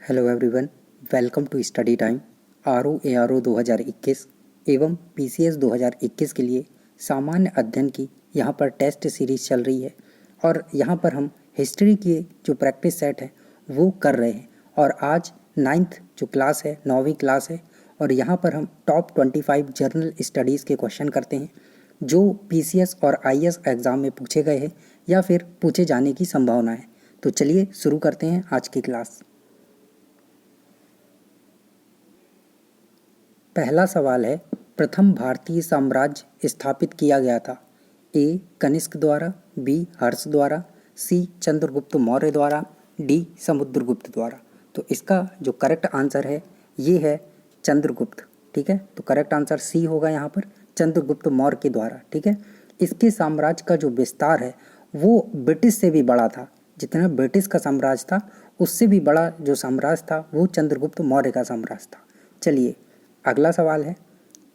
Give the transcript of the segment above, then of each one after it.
Hello everyone, welcome to study time. ROARO 2021 एवं PCS 2021 के लिए सामान्य अध्ययन की यहाँ पर टेस्ट सीरीज चल रही है और यहाँ पर हम हिस्ट्री की जो प्रैक्टिस सेट है वो कर रहे हैं। और आज 9th जो क्लास है, 9वीं क्लास है, और यहाँ पर हम टॉप 25 जर्नल स्टडीज़ के क्वेश्चन करते हैं जो PCS और IAS एग्ज़ाम में पूछे गए हैं या फिर पूछे जाने की संभावना है। तो चलिए शुरू करते हैं आज की क्लास। पहला सवाल है, प्रथम भारतीय साम्राज्य स्थापित किया गया था? A कनिष्क द्वारा, B हर्ष द्वारा, C चंद्रगुप्त मौर्य द्वारा, D समुद्रगुप्त द्वारा। तो इसका जो करेक्ट आंसर है ये है चंद्रगुप्त। ठीक है, तो करेक्ट आंसर C होगा यहाँ पर, चंद्रगुप्त मौर्य के द्वारा। ठीक है, इसके साम्राज्य का जो विस्तार है वो ब्रिटिश से भी बड़ा था। जितना ब्रिटिश का साम्राज्य था उससे भी बड़ा जो साम्राज्य था वो चंद्रगुप्त मौर्य का साम्राज्य था। चलिए अगला सवाल है,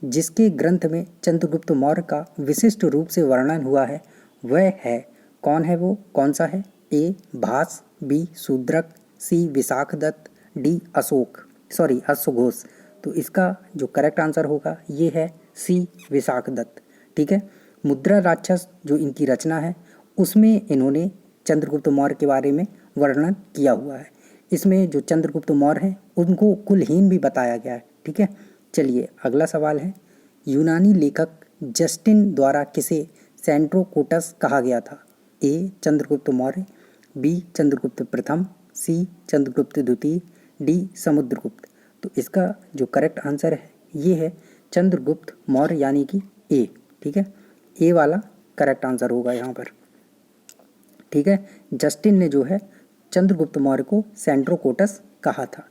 जिसके ग्रंथ में चंद्रगुप्त मौर्य का विशिष्ट रूप से वर्णन हुआ है वह है कौन है? वो कौन सा है? A Bhasa, B Shudraka, C Vishakhadatta, D अश्वघोष। तो इसका जो करेक्ट आंसर होगा ये है C विशाखदत्त। ठीक है, मुद्रा राक्षस जो इनकी रचना है उसमें इन्होंने चंद्रगुप्त मौर्य के बारे में वर्णन किया हुआ है। इसमें जो चंद्रगुप्त मौर्य हैं उनको कुलहीन भी बताया गया है। ठीक है, चलिए अगला सवाल है, यूनानी लेखक जस्टिन द्वारा किसे सेंट्रोकोटस कहा गया था? A चंद्रगुप्त मौर्य, B चंद्रगुप्त प्रथम, C चंद्रगुप्त द्वितीय, D समुद्रगुप्त। तो इसका जो करेक्ट आंसर है ये है चंद्रगुप्त मौर्य यानी कि A। ठीक है, A वाला करेक्ट आंसर होगा यहाँ पर। ठीक है, जस्टिन ने जो है चंद्रगुप्त मौर्य को सेंट्रोकोटस कहा था।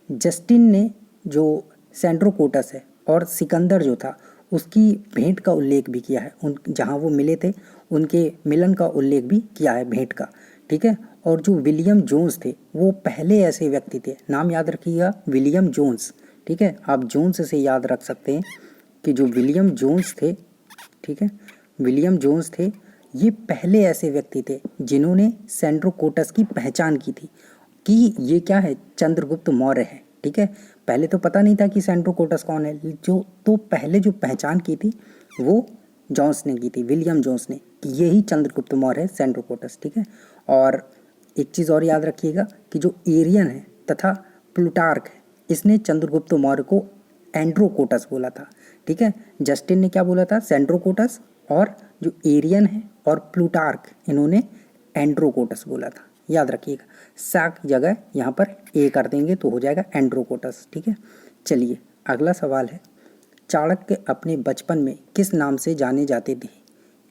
जस्टिन ने जो सेंट्रोकोटस है और सिकंदर जो था उसकी भेंट का उल्लेख भी किया है। जहाँ वो मिले थे उनके मिलन का उल्लेख भी किया है, भेंट का। ठीक है, और जो विलियम जोन्स थे वो पहले ऐसे व्यक्ति थे, नाम याद रखिएगा, विलियम जोन्स। ठीक है, आप जोन्स से याद रख सकते हैं कि जो विलियम जोन्स थे, ठीक है, विलियम जोन्स थे, ये पहले ऐसे व्यक्ति थे जिन्होंने सेंट्रोकोटस की पहचान की थी कि ये क्या है, चंद्रगुप्त मौर्य है। ठीक है, पहले तो पता नहीं था कि सेंट्रोकोटस कौन है, तो पहले जो पहचान की थी वो जोन्स ने की थी, विलियम जोन्स ने, कि यही चंद्रगुप्त मौर्य है, सेंट्रोकोटस। ठीक है, और एक चीज़ और याद रखिएगा कि जो एरियन है तथा प्लूटार्क है इसने चंद्रगुप्त मौर्य को एंड्रोकोटस बोला था। ठीक है, जस्टिन ने क्या बोला था? सेंट्रोकोटस, और जो एरियन है और प्लूटार्क इन्होंने एंड्रोकोटस बोला था। याद रखिएगा, सा की जगह यहाँ पर ए कर देंगे तो हो जाएगा एंड्रोकोटस। ठीक है, चलिए अगला सवाल है, चाणक्य अपने बचपन में किस नाम से जाने जाते थे?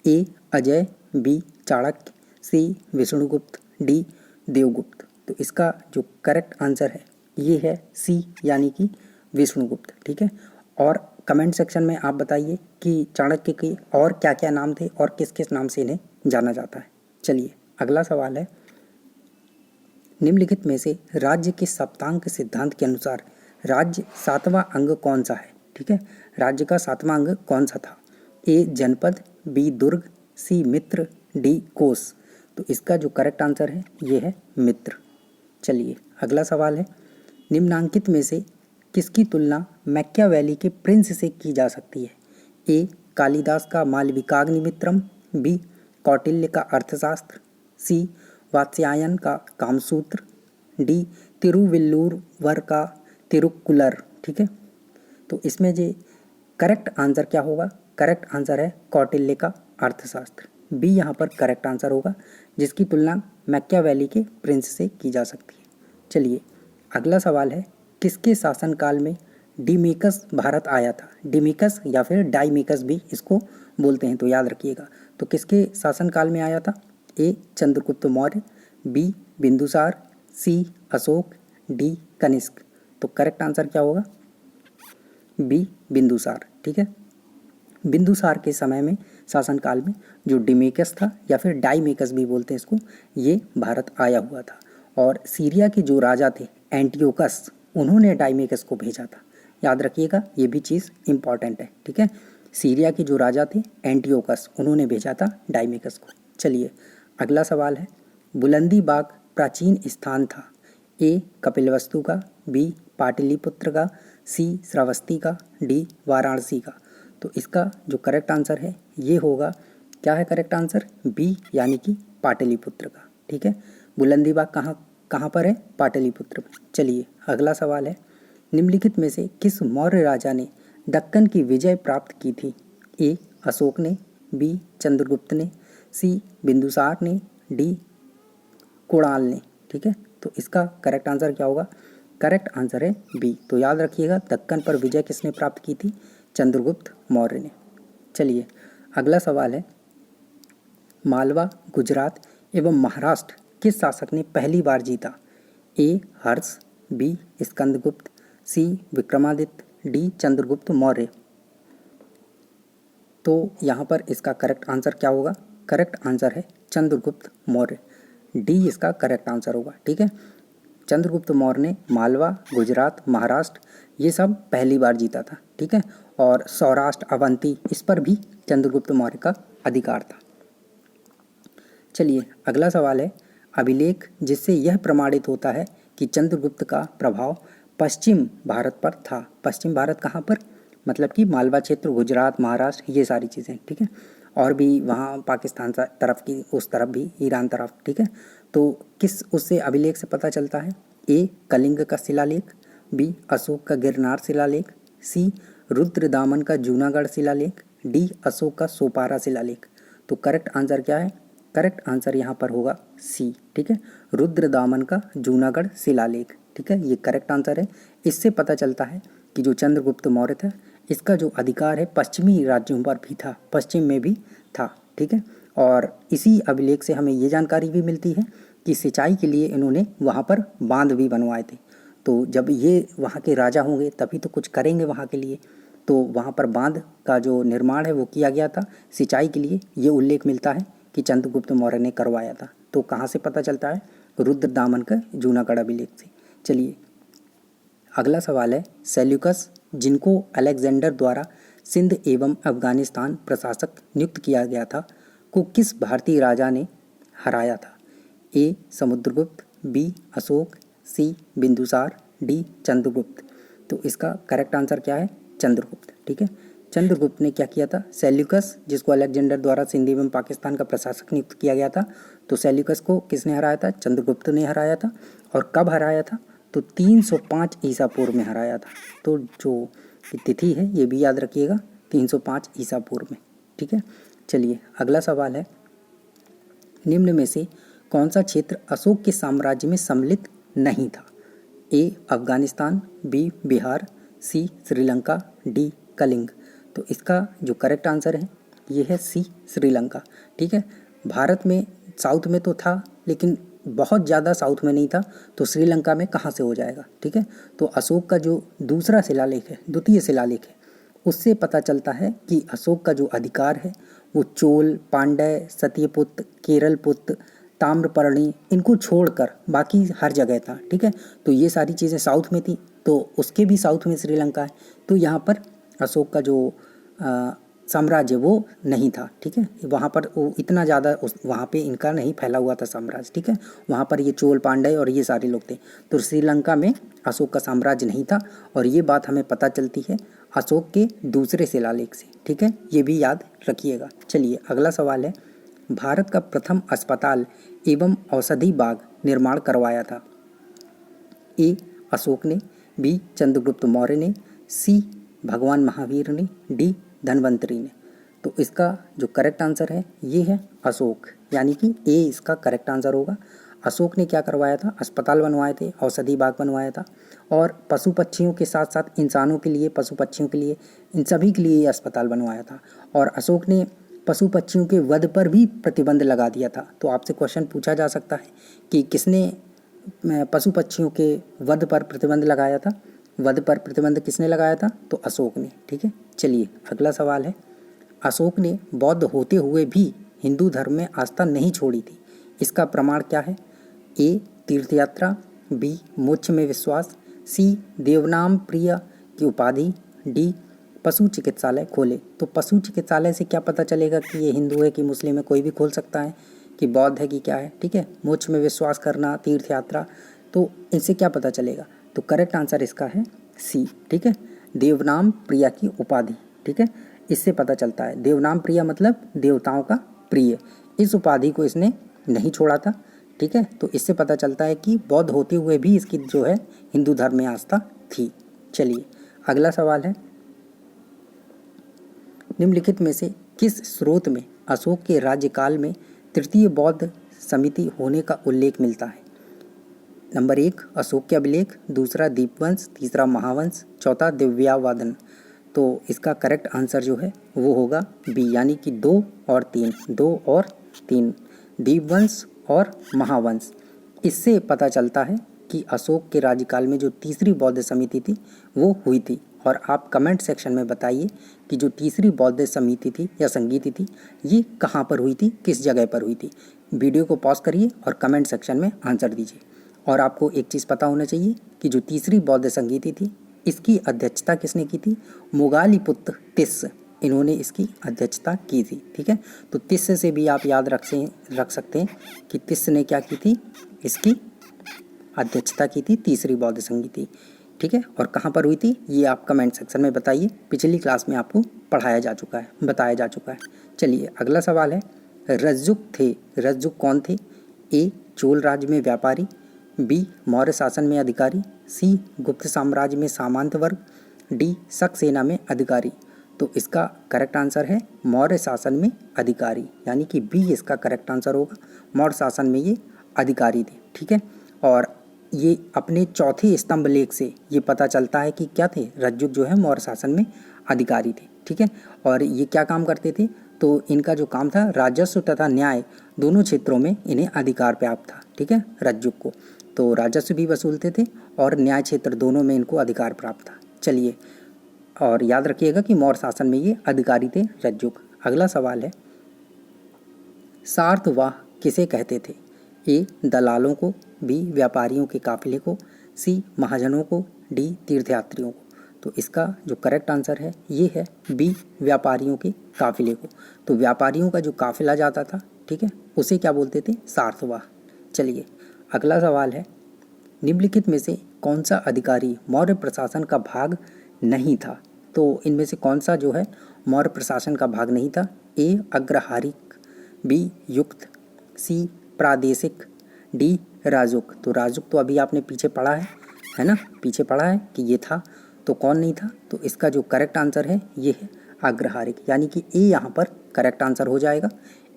A Ajay, B Chanakya, C Vishnugupta, D Devagupta. तो इसका जो करेक्ट आंसर है ये है C यानी कि विष्णुगुप्त। ठीक है, और कमेंट सेक्शन में आप बताइए कि चाणक्य के और क्या क्या नाम थे और किस किस नाम से इन्हें जाना जाता है। चलिए अगला सवाल है, निम्नलिखित में से राज्य के सप्तांक सिद्धांत के अनुसार राज्य सातवां अंग कौन सा है? ठीक है, राज्य का सातवां अंग कौन सा था? A जनपद, B दुर्ग, C मित्र, D कोष। तो इसका जो करेक्ट आंसर है ये है मित्र। चलिए अगला सवाल है, निम्नांकित में से किसकी तुलना मैकियावेली के प्रिंस से की जा सकती है? A कालिदास का मालविकाग्निमित्रम, B कौटिल्य का अर्थशास्त्र, C वात्स्यायन का कामसूत्र, D तिरुविल्लुवर का तिरुक्कुलर। ठीक है, तो इसमें जो करेक्ट आंसर क्या होगा? करेक्ट आंसर है कौटिल्य का अर्थशास्त्र। B यहाँ पर करेक्ट आंसर होगा, जिसकी तुलना मैकियावेली के प्रिंस से की जा सकती है। चलिए अगला सवाल है, किसके शासनकाल में डिमेकस भारत आया था? डिमेकस या फिर डाइमेकस भी इसको बोलते हैं, तो याद रखिएगा। तो किसके शासनकाल में आया था? A Chandragupta Maurya, B Bindusara, C Ashok, D Kanishka. तो करेक्ट आंसर क्या होगा? B बिंदुसार। ठीक है, बिंदुसार के समय में, शासनकाल में, जो डिमेकस था या फिर डाइमेकस भी बोलते हैं इसको, ये भारत आया हुआ था। और सीरिया के जो राजा थे एंटियोकस, उन्होंने डाइमेकस को भेजा था। याद रखिएगा, ये भी चीज़ इम्पॉर्टेंट है। ठीक है, सीरिया के जो राजा थे एंटियोकस, उन्होंने भेजा था डाइमेकस को। चलिए अगला सवाल है, बुलंदी बाग प्राचीन स्थान था? ए कपिलवस्तु का, बी पाटलिपुत्र का, सी श्रावस्ती का, डी वाराणसी का। तो इसका जो करेक्ट आंसर है ये होगा, क्या है करेक्ट आंसर, बी यानी कि पाटलिपुत्र का। ठीक है, बुलंदीबाग कहाँ कहाँ पर है, पाटलिपुत्र में। चलिए अगला सवाल है, निम्नलिखित में से किस मौर्य राजा ने दक्कन की विजय प्राप्त की थी। ए अशोक ने, बी चंद्रगुप्त ने, सी बिंदुसार ने, डी कुणाल ने। ठीक है, तो इसका करेक्ट आंसर क्या होगा, करेक्ट आंसर है बी। तो याद रखिएगा, दक्कन पर विजय किसने प्राप्त की थी, चंद्रगुप्त मौर्य ने। चलिए अगला सवाल है, मालवा, गुजरात एवं महाराष्ट्र किस शासक ने पहली बार जीता। ए हर्ष, बी स्कंदगुप्त, सी विक्रमादित्य, डी चंद्रगुप्त मौर्य। तो यहाँ पर इसका करेक्ट आंसर क्या होगा, करेक्ट आंसर है चंद्रगुप्त मौर्य, डी इसका करेक्ट आंसर होगा। ठीक है, चंद्रगुप्त मौर्य ने मालवा, गुजरात, महाराष्ट्र ये सब पहली बार जीता था। ठीक है, और सौराष्ट्र, अवंती इस पर भी चंद्रगुप्त मौर्य का अधिकार था। चलिए अगला सवाल है, अभिलेख जिससे यह प्रमाणित होता है कि चंद्रगुप्त का प्रभाव पश्चिम भारत पर था। पश्चिम भारत कहाँ पर, मतलब कि मालवा क्षेत्र, गुजरात, महाराष्ट्र ये सारी चीज़ें। ठीक है, और भी वहाँ पाकिस्तान तरफ की, उस तरफ भी, ईरान तरफ। ठीक है, तो किस उससे अभिलेख से पता चलता है, ए कलिंग का शिलालेख, बी अशोक का गिरनार शिलालेख, सी रुद्रदामन का जूनागढ़ शिलालेख, डी अशोक का सोपारा शिलालेख। तो करेक्ट आंसर क्या है, करेक्ट आंसर यहाँ पर होगा सी। ठीक है, रुद्रदामन का जूनागढ़ शिलालेख। ठीक है, ये करेक्ट आंसर है। इससे पता चलता है कि जो चंद्रगुप्त मौर्य था इसका जो अधिकार है पश्चिमी राज्यों पर भी था, पश्चिम में भी था। ठीक है, और इसी अभिलेख से हमें ये जानकारी भी मिलती है कि सिंचाई के लिए इन्होंने वहाँ पर बांध भी बनवाए थे। तो जब ये वहाँ के राजा होंगे तभी तो कुछ करेंगे वहाँ के लिए, तो वहाँ पर बांध का जो निर्माण है वो किया गया था सिंचाई के लिए। ये उल्लेख मिलता है कि चंद्रगुप्त मौर्य ने करवाया था। तो कहाँ से पता चलता है, रुद्रदामन का जूनागढ़ अभिलेख से। चलिए अगला सवाल है, सेल्यूकस जिनको अलेक्जेंडर द्वारा सिंध एवं अफगानिस्तान प्रशासक नियुक्त किया गया था को किस भारतीय राजा ने हराया था। ए समुद्रगुप्त, बी अशोक, सी बिंदुसार, डी चंद्रगुप्त। तो इसका करेक्ट आंसर क्या है, चंद्रगुप्त। ठीक है, चंद्रगुप्त ने क्या किया था, सेल्यूकस जिसको अलेक्जेंडर द्वारा सिंध एवं पाकिस्तान का प्रशासक नियुक्त किया गया था, तो सेल्यूकस को किसने हराया था, चंद्रगुप्त ने हराया था। और कब हराया था, तो 305 ईसा पूर्व में हराया था। तो जो तिथि है ये भी याद रखिएगा, 305 ईसा पूर्व में। ठीक है, चलिए अगला सवाल है, निम्न में से कौन सा क्षेत्र अशोक के साम्राज्य में सम्मिलित नहीं था। ए अफगानिस्तान, बी बिहार, सी श्रीलंका, डी कलिंग। तो इसका जो करेक्ट आंसर है ये है सी श्रीलंका। ठीक है, भारत में साउथ में तो था लेकिन बहुत ज़्यादा साउथ में नहीं था, तो श्रीलंका में कहाँ से हो जाएगा। ठीक है, तो अशोक का जो दूसरा शिलालेख है, द्वितीय शिलालेख है, उससे पता चलता है कि अशोक का जो अधिकार है वो चोल, पांड्य, सत्यपुत्र, केरलपुत्र, ताम्रपर्णी इनको छोड़कर बाकी हर जगह था। ठीक है, तो ये सारी चीज़ें साउथ में थी, तो उसके भी साउथ में श्रीलंका है। तो यहाँ पर अशोक का जो साम्राज्य वो नहीं था। ठीक है, वहाँ पर वो इतना ज़्यादा वहाँ पे इनका नहीं फैला हुआ था साम्राज्य। ठीक है, वहाँ पर ये चोल, पांड्य और ये सारे लोग थे। तो श्रीलंका में अशोक का साम्राज्य नहीं था, और ये बात हमें पता चलती है अशोक के दूसरे शिलालेख से। ठीक है, ये भी याद रखिएगा। चलिए अगला सवाल है, भारत का प्रथम अस्पताल एवं औषधि बाग निर्माण करवाया था। ए अशोक ने, बी चंद्रगुप्त मौर्य ने, सी भगवान महावीर ने, डी धन्वंतरी ने। तो इसका जो करेक्ट आंसर है ये है अशोक, यानी कि ए इसका करेक्ट आंसर होगा। अशोक ने क्या करवाया था, अस्पताल बनवाए थे, औषधि बाग बनवाया था, और पशु पक्षियों के साथ साथ इंसानों के लिए, पशु पक्षियों के लिए, इन सभी के लिए ये अस्पताल बनवाया था। और अशोक ने पशु पक्षियों के वध पर भी प्रतिबंध लगा दिया था। तो आपसे क्वेश्चन पूछा जा सकता है कि किसने पशु पक्षियों के वध पर प्रतिबंध लगाया था, वध पर प्रतिबंध किसने लगाया था, तो अशोक ने। ठीक है, चलिए अगला सवाल है, अशोक ने बौद्ध होते हुए भी हिंदू धर्म में आस्था नहीं छोड़ी थी, इसका प्रमाण क्या है। ए तीर्थयात्रा, बी मोक्ष में विश्वास, सी देवनाम प्रिय की उपाधि, डी पशु चिकित्सालय खोले। तो पशु चिकित्सालय से क्या पता चलेगा कि ये हिंदू है कि मुस्लिम है, कोई भी खोल सकता है, कि बौद्ध है कि क्या है। ठीक है, मोक्ष में विश्वास करना, तीर्थ यात्रा, तो इनसे क्या पता चलेगा? तो करेक्ट आंसर इसका है सी। ठीक है, देवनाम प्रिया की उपाधि। ठीक है, इससे पता चलता है देवनाम प्रिया मतलब देवताओं का प्रिय। इस उपाधि को इसने नहीं छोड़ा था। ठीक है, तो इससे पता चलता है कि बौद्ध होते हुए भी इसकी जो है हिंदू धर्म में आस्था थी। चलिए अगला सवाल है, निम्नलिखित में से किस स्रोत में अशोक के राज्यकाल में तृतीय बौद्ध समिति होने का उल्लेख मिलता है? नंबर 1 अशोक के अभिलेख, दूसरा दीपवंश, तीसरा महावंश, चौथा दिव्यावदन। तो इसका करेक्ट आंसर जो है वो होगा बी, यानी कि 2 और 3, 2 और 3, दीपवंश और महावंश। इससे पता चलता है कि अशोक के राज्यकाल में जो तीसरी बौद्ध समिति थी वो हुई थी। और आप कमेंट सेक्शन में बताइए कि जो तीसरी बौद्ध समिति थी या संगीति थी ये कहाँ पर हुई थी, किस जगह पर हुई थी। वीडियो को पॉज करिए और कमेंट सेक्शन में आंसर दीजिए। और आपको एक चीज़ पता होना चाहिए कि जो तीसरी बौद्ध संगीति थी इसकी अध्यक्षता किसने की थी? मोगालीपुत्र तिस्स, इन्होंने इसकी अध्यक्षता की थी। ठीक है, तो तिस्स से भी आप याद रख सकते हैं कि तिस्स ने क्या की थी, इसकी अध्यक्षता की थी तीसरी बौद्ध संगीति। ठीक है, और कहाँ पर हुई थी ये आप कमेंट सेक्शन में बताइए। पिछली क्लास में आपको पढ़ाया जा चुका है, बताया जा चुका है। चलिए अगला सवाल है, रज्जुक थे, रज्जुक कौन थे? ए चोल राज्य में व्यापारी, बी मौर्य शासन में अधिकारी, सी गुप्त साम्राज्य में सामंत वर्ग, डी शक सेना में अधिकारी। तो इसका करेक्ट आंसर है मौर्य शासन में अधिकारी, यानी कि बी इसका करेक्ट आंसर होगा। मौर्य शासन में ये अधिकारी थे। ठीक है, और ये अपने चौथे स्तंभ लेख से ये पता चलता है कि क्या थे, रज्जुक जो है मौर्य शासन में अधिकारी थे। ठीक है, और ये क्या काम करते थे? तो इनका जो काम था राजस्व तथा न्याय दोनों क्षेत्रों में इन्हें अधिकार प्राप्त था। ठीक है, रज्जुक को तो राजस्व भी वसूलते थे और न्याय क्षेत्र दोनों में इनको अधिकार प्राप्त था। चलिए, और याद रखिएगा कि मौर्य शासन में ये अधिकारी थे रज्जुक। अगला सवाल है, सार्थवाह किसे कहते थे? ए दलालों को, बी व्यापारियों के काफिले को, सी महाजनों को, डी तीर्थयात्रियों को। तो इसका जो करेक्ट आंसर है ये है बी व्यापारियों के काफिले को। तो व्यापारियों का जो काफिला जाता था, ठीक है, उसे क्या बोलते थे? सार्थवाह। चलिए अगला सवाल है, निम्नलिखित में से कौन सा अधिकारी मौर्य प्रशासन का भाग नहीं था? तो इनमें से कौन सा जो है मौर्य प्रशासन का भाग नहीं था? ए अग्रहारिक, बी युक्त, सी प्रादेशिक, डी राजुक। तो राजुक तो अभी आपने पीछे पढ़ा है ना, पीछे पढ़ा है कि ये था, तो कौन नहीं था? तो इसका जो करेक्ट आंसर है ये है अग्रहारिक, यानी कि ए यहाँ पर करेक्ट आंसर हो जाएगा।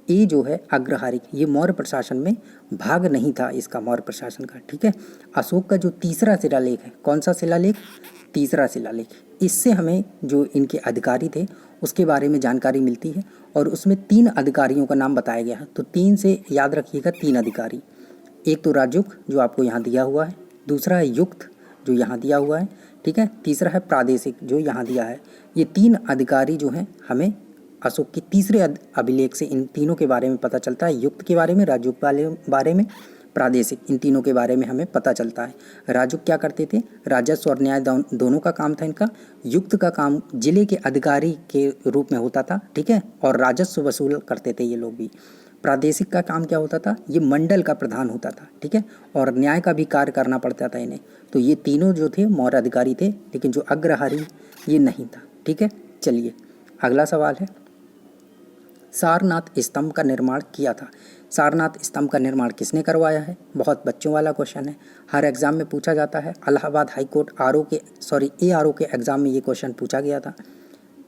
ए जो है अग्रहारिक, ये मौर्य प्रशासन में भाग नहीं था इसका, मौर्य प्रशासन का। ठीक है, अशोक का जो तीसरा शिलालेख है, कौन सा शिलालेख? तीसरा शिलालेख। इससे हमें जो इनके अधिकारी थे उसके बारे में जानकारी मिलती है और उसमें 3 अधिकारियों का नाम बताया गया है। तो 3 से याद रखिएगा 3 अधिकारी। एक तो राजुक जो आपको यहाँ दिया हुआ है, दूसरा है युक्त जो यहाँ दिया हुआ है, ठीक है, तीसरा है प्रादेशिक जो यहाँ दिया है। ये 3 अधिकारी जो हैं हमें अशोक के तीसरे अभिलेख से इन तीनों के बारे में पता चलता है। युक्त के बारे में, राजुक वाले बारे में, प्रादेशिक, इन तीनों के बारे में हमें पता चलता है। राजुक क्या करते थे? राजस्व और न्याय दोनों का काम था इनका। युक्त का काम जिले के अधिकारी के रूप में होता था, ठीक है, और राजस्व वसूल करते थे ये लोग भी। प्रादेशिक का काम क्या होता था? ये मंडल का प्रधान होता था, ठीक है, और न्याय का भी कार्य करना पड़ता था इन्हें। तो ये तीनों जो थे मौर्य अधिकारी थे, लेकिन जो अग्रहारी ये नहीं था। ठीक है, चलिए अगला सवाल है, सारनाथ स्तंभ का निर्माण किया था। सारनाथ स्तंभ का निर्माण किसने करवाया है? बहुत बच्चों वाला क्वेश्चन है, हर एग्जाम में पूछा जाता है। इलाहाबाद हाई कोर्ट ARO के एग्जाम में ये क्वेश्चन पूछा गया था।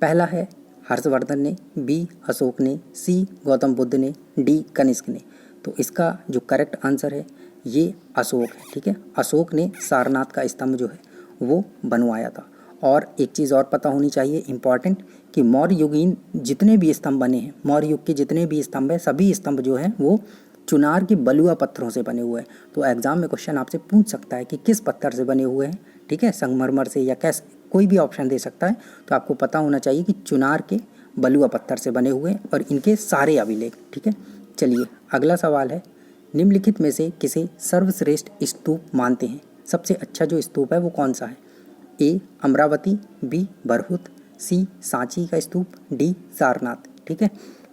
पहला है हर्षवर्धन ने, बी अशोक ने, सी गौतम बुद्ध ने, डी कनिष्क ने। तो इसका जो करेक्ट आंसर है ये अशोक है। ठीक है, अशोक ने सारनाथ का स्तंभ जो है वो बनवाया था। और एक चीज़ और पता होनी चाहिए इम्पॉर्टेंट, कि मौर्य युगीन जितने भी स्तंभ बने हैं, मौर्य युग के जितने भी स्तंभ हैं, सभी स्तंभ जो हैं वो चुनार के बलुआ पत्थरों से बने हुए हैं। तो एग्जाम में क्वेश्चन आपसे पूछ सकता है कि किस पत्थर से बने हुए हैं, ठीक है, संगमरमर से या कैसे, कोई भी ऑप्शन दे सकता है। तो आपको पता होना चाहिए कि चुनार के बलुआ पत्थर से बने हुए हैं और इनके सारे अभिलेख। ठीक है, चलिए अगला सवाल है, निम्नलिखित में से किसे सर्वश्रेष्ठ स्तूप मानते हैं? सबसे अच्छा जो स्तूप है वो कौन सा है? ए अमरावती, बी बरहुत, सी सांची का स्तूप, डी सारनाथ। ठीक है,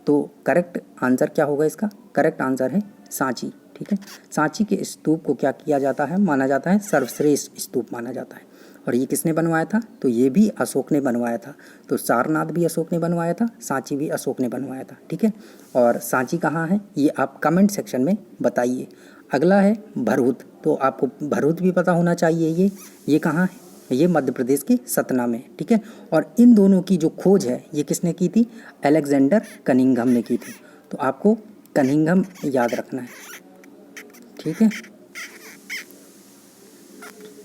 तो करेक्ट आंसर क्या होगा इसका? करेक्ट आंसर है सांची। ठीक है। सांची के स्तूप को क्या किया जाता है, माना जाता है सर्वश्रेष्ठ स्तूप माना जाता है। और ये किसने बनवाया था, तो ये भी अशोक ने बनवाया था। तो सारनाथ भी अशोक ने बनवाया था, सांची भी अशोक ने बनवाया था, ठीक है। और सांची कहाँ है ये आप कमेंट सेक्शन में बताइए। अगला है भरूच, तो आपको भरूच भी पता होना चाहिए। ये कहाँ है, ये मध्य प्रदेश के सतना में, ठीक है। और इन दोनों की जो खोज है ये किसने की थी, अलेक्जेंडर कनिंघम ने की थी। तो आपको कनिंघम याद रखना है, ठीक है,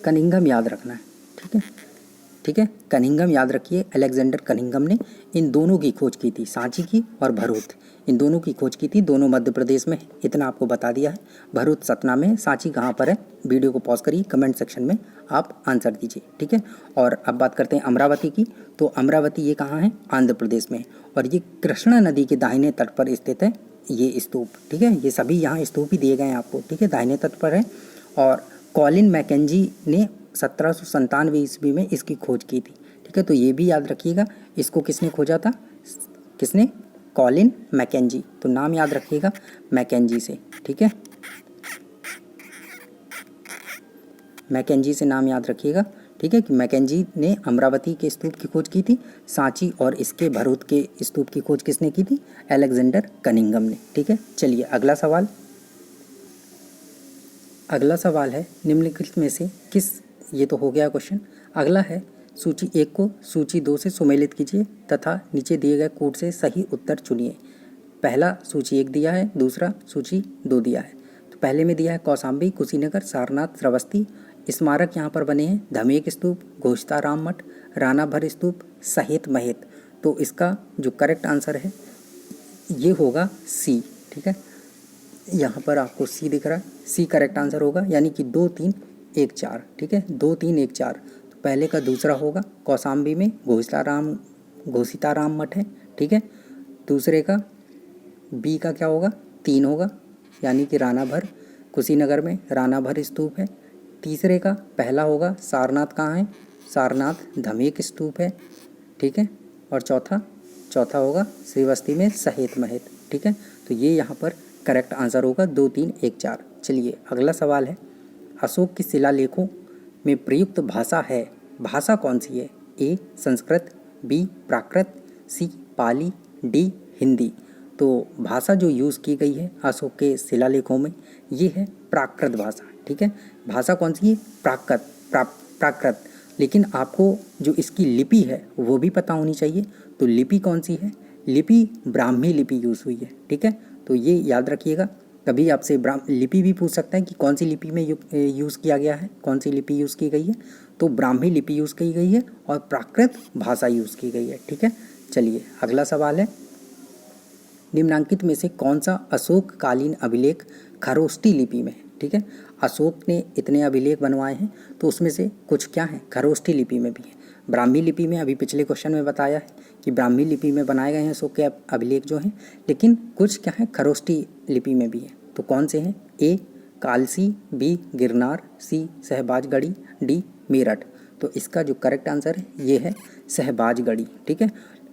कनिंघम याद रखना है, ठीक है, ठीक है। कनिंघम याद रखिए, अलेक्जेंडर कनिंघम ने इन दोनों की खोज की थी, सांची की और भरूच, इन दोनों की खोज की थी। दोनों मध्य प्रदेश में, इतना आपको बता दिया है। भरूच सतना में, सांची कहाँ पर है, वीडियो को पॉज करिए, कमेंट सेक्शन में आप आंसर दीजिए, ठीक है। और अब बात करते हैं अमरावती की। तो अमरावती ये कहाँ है, आंध्र प्रदेश में, और ये कृष्णा नदी के दाहिने तट पर स्थित है ये स्तूप, ठीक है। ये सभी यहाँ स्तूप ही दिए गए हैं आपको, ठीक है, दाहिने तट पर है। और कॉलिन मैकेंजी ने 1797 ईस्वी में इसकी खोज की थी, ठीक है। तो ये भी याद रखिएगा, इसको किसने खोजा था, किसने, कॉलिन मैकेंजी। तो नाम याद रखिएगा मैकेंजी से, ठीक है, मैकेंजी से नाम याद रखिएगा, ठीक है, कि मैकेंजी ने अमरावती के स्तूप की खोज की थी। सांची और इसके भरूच के स्तूप की खोज किसने की थी, अलेक्जेंडर कनिंघम ने, ठीक है। चलिए अगला सवाल, अगला सवाल है निम्नलिखित में से किस, ये तो हो गया क्वेश्चन। अगला है सूची 1 को सूची 2 से सुमेलित कीजिए तथा नीचे दिए गए कूट से सही उत्तर चुनिए। पहला सूची 1 दिया है, दूसरा सूची 2 दिया है। तो पहले में दिया है कौशाम्बी, कुशीनगर, सारनाथ, श्रावस्ती। स्मारक यहाँ पर बने हैं धमेक स्तूप, घोषताराम मठ, रानाभर स्तूप, सहेत महेत। तो इसका जो करेक्ट आंसर है ये होगा सी, ठीक है। यहाँ पर आपको सी दिख रहा है, सी करेक्ट आंसर होगा, यानी कि 2 3 1 4, ठीक है, 2 3 1 4। तो पहले का दूसरा होगा, कौशाम्बी में घोषिताराम मठ है, ठीक है। दूसरे का बी का क्या होगा, 3 होगा, यानी कि रानाभर, कुशीनगर में रानाभर स्तूप है। तीसरे का पहला होगा, सारनाथ कहाँ है, सारनाथ धमेक स्तूप है, ठीक है। और चौथा होगा श्रीवस्ती में सहेत महेत, ठीक है। तो ये यहाँ पर करेक्ट आंसर होगा 2 3 1 4। चलिए अगला सवाल है, अशोक के शिलालेखों में प्रयुक्त भाषा है, भाषा कौन सी है, ए संस्कृत, बी प्राकृत, सी पाली, डी हिंदी। तो भाषा जो यूज़ की गई है अशोक के शिलालेखों में ये है प्राकृत भाषा, ठीक है। भाषा कौन सी है, प्राकृत। लेकिन आपको जो इसकी लिपि है वो भी पता होनी चाहिए। तो लिपि कौन सी है, लिपि ब्राह्मी लिपि यूज़ हुई है, ठीक है। तो ये याद रखिएगा, कभी आपसे लिपि भी पूछ सकता है कि कौन सी लिपि में यूज़ किया गया है, कौन सी लिपि यूज़ की गई है। तो ब्राह्मी लिपि यूज़ की गई है और प्राकृत भाषा यूज़ की गई है, ठीक है। चलिए अगला सवाल है, निम्नांकित में से कौन सा अशोक कालीन अभिलेख खरोष्टी लिपि में है, ठीक है। अशोक ने इतने अभिलेख बनवाए हैं तो उसमें से कुछ क्या है, खरोष्टी लिपि में भी है। ब्राह्मी लिपि में अभी पिछले क्वेश्चन में बताया है कि ब्राह्मी लिपि में बनाए गए हैं अशोक के अभिलेख जो हैं, लेकिन कुछ क्या है खरोष्टी लिपि में भी है। तो कौन से हैं, ए कालसी, बी गिरनार, सी सहबाजगढ़ी, डी मेरठ। तो इसका जो करेक्ट आंसर है ये है सहबाजगढ़ी, ठीक है।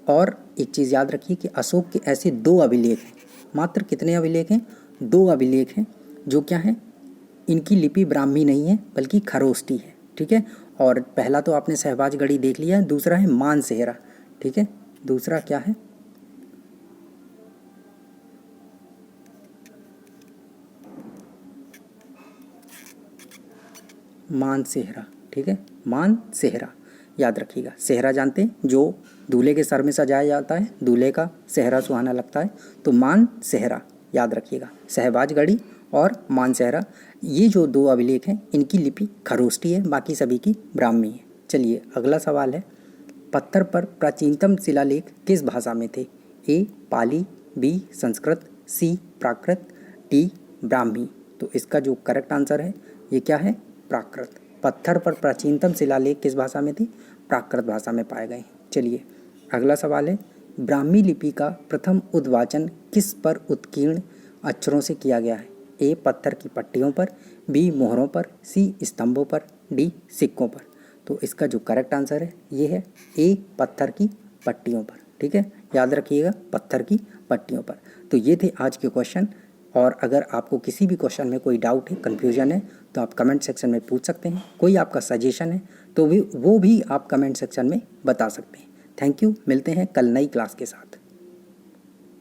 और एक चीज़ याद रखिए कि अशोक के ऐसे 2 अभिलेख हैं, मात्र कितने अभिलेख हैं, 2 अभिलेख हैं, जो क्या हैं, इनकी लिपि ब्राह्मी नहीं है बल्कि खरोष्टी है, ठीक है। और पहला तो आपने सहबाजगढ़ी देख लिया है, दूसरा है मानसेहरा, ठीक है। दूसरा क्या है, मानसेहरा, ठीक है, मानसेहरा याद रखिएगा। सेहरा जानते हैं, जो दूल्हे के सर में सजाया जाता है, दूल्हे का सेहरा सुहाना लगता है, तो मानसेहरा याद रखिएगा। सहबाजगढ़ी और मानसेहरा ये जो 2 अभिलेख हैं इनकी लिपि खरोष्टी है, बाकी सभी की ब्राह्मी है। चलिए अगला सवाल है, पत्थर पर प्राचीनतम शिलालेख किस भाषा में थे, ए पाली, बी संस्कृत, सी प्राकृत, डी ब्राह्मी। तो इसका जो करेक्ट आंसर है ये क्या है, प्राकृत। पत्थर पर प्राचीनतम शिलालेख किस भाषा में थे, प्राकृत भाषा में पाए गए हैं। चलिए अगला सवाल है, ब्राह्मी लिपि का प्रथम उद्वाचन किस पर उत्कीर्ण अक्षरों से किया गया है, ए पत्थर की पट्टियों पर, बी मोहरों पर, सी स्तंभों पर, डी सिक्कों पर। तो इसका जो करेक्ट आंसर है ये है ए पत्थर की पट्टियों पर, ठीक है, याद रखिएगा पत्थर की पट्टियों पर। तो ये थे आज के क्वेश्चन। और अगर आपको किसी भी क्वेश्चन में कोई डाउट है, कन्फ्यूजन है, तो आप कमेंट सेक्शन में पूछ सकते हैं। कोई आपका सजेशन है तो वो भी आप कमेंट सेक्शन में बता सकते हैं। थैंक यू, मिलते हैं कल नई क्लास के साथ।